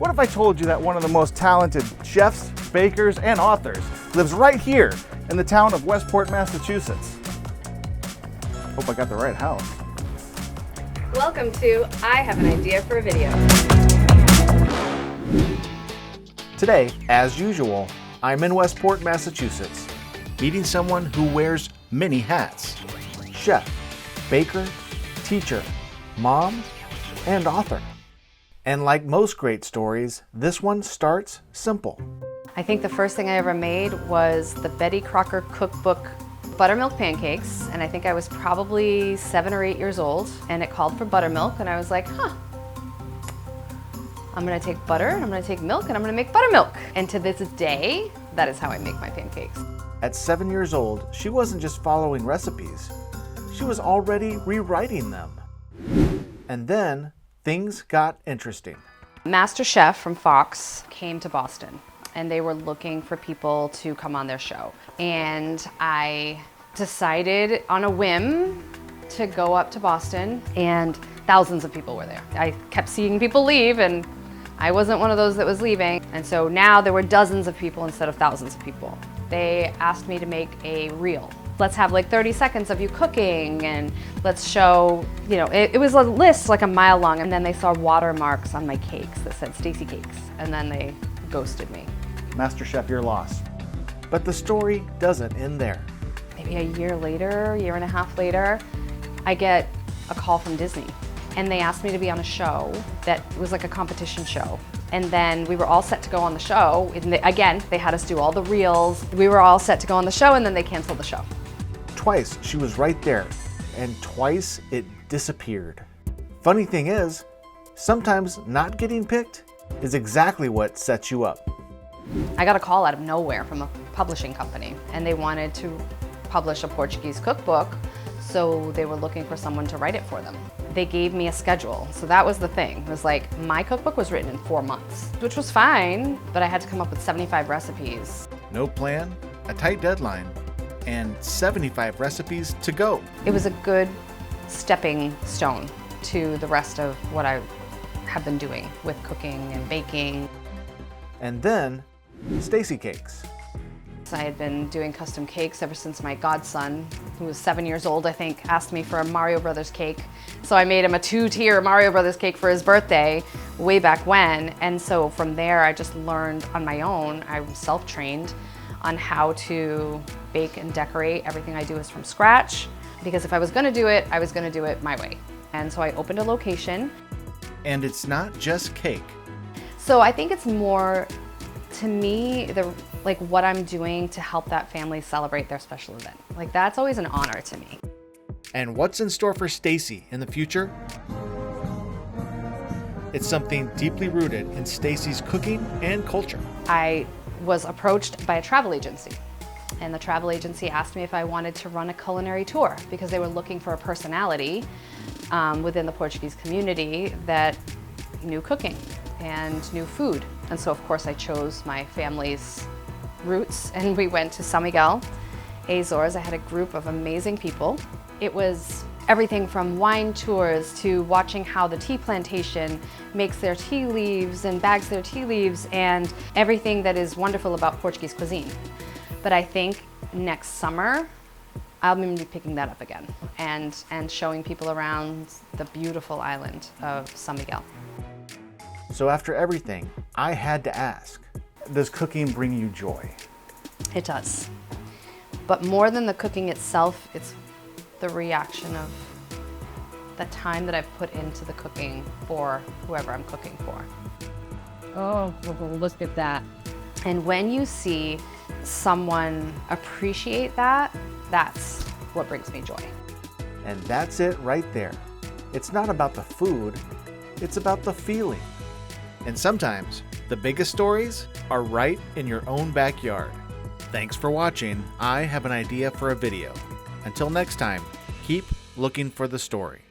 What if I told you that one of the most talented chefs, bakers, and authors lives right here in the town of Westport, Massachusetts? Hope I got the right house. Welcome to I Have an Idea for a Video. Today, as usual, I'm in Westport, Massachusetts, meeting someone who wears many hats. Chef, baker, teacher, mom, and author. And like most great stories, this one starts simple. I think the first thing I ever made was the Betty Crocker cookbook buttermilk pancakes, and I think I was probably 7 or 8 years old, and it called for buttermilk, and I was like, I'm gonna take butter, and I'm gonna take milk, and I'm gonna make buttermilk. And to this day, that is how I make my pancakes. At 7 years old, she wasn't just following recipes, she was already rewriting them. And then things got interesting. Master Chef from Fox came to Boston, and they were looking for people to come on their show. And I decided on a whim to go up to Boston, and thousands of people were there. I kept seeing people leave, and I wasn't one of those that was leaving. And so now there were dozens of people instead of thousands of people. They asked me to make a reel. Let's have like 30 seconds of you cooking, and let's show, it was a list like a mile long, and then they saw watermarks on my cakes that said Stacy Cakes, and then they ghosted me. Master Chef, you're lost. But the story doesn't end there. Maybe a year later, year and a half later, I get a call from Disney, and they asked me to be on a show that was like a competition show. And then we were all set to go on the show. And again, they had us do all the reels. We were all set to go on the show, and then they canceled the show. Twice she was right there, and twice it disappeared. Funny thing is, sometimes not getting picked is exactly what sets you up. I got a call out of nowhere from a publishing company, and they wanted to publish a Portuguese cookbook, so they were looking for someone to write it for them. They gave me a schedule, so that was the thing. It was like, my cookbook was written in 4 months, which was fine, but I had to come up with 75 recipes. No plan, a tight deadline, and 75 recipes to go. It was a good stepping stone to the rest of what I have been doing with cooking and baking. And then, Stacy Cakes. I had been doing custom cakes ever since my godson, who was 7 years old, I think, asked me for a Mario Brothers cake. So I made him a 2-tier Mario Brothers cake for his birthday way back when. And so from there, I just learned on my own. I was self-trained on how to bake and decorate. Everything I do is from scratch, because if I was gonna do it, I was gonna do it my way. And so I opened a location. And it's not just cake. So I think it's more, to me, like what I'm doing to help that family celebrate their special event. Like, that's always an honor to me. And what's in store for Stacy in the future? It's something deeply rooted in Stacy's cooking and culture. I was approached by a travel agency, and the travel agency asked me if I wanted to run a culinary tour, because they were looking for a personality within the Portuguese community that knew cooking and knew food. And so of course I chose my family's roots, and we went to San Miguel, Azores. I had a group of amazing people. It was everything from wine tours to watching how the tea plantation makes their tea leaves and bags their tea leaves, and everything that is wonderful about Portuguese cuisine. But I think next summer, I'll be picking that up again and showing people around the beautiful island of San Miguel. So after everything, I had to ask, does cooking bring you joy? It does. But more than the cooking itself, it's the reaction of the time that I've put into the cooking for whoever I'm cooking for. Oh, look at that. And when you see someone appreciate that, that's what brings me joy. And that's it right there. It's not about the food, it's about the feeling. And sometimes, the biggest stories are right in your own backyard. Thanks for watching. I have an idea for a video. Until next time, keep looking for the story.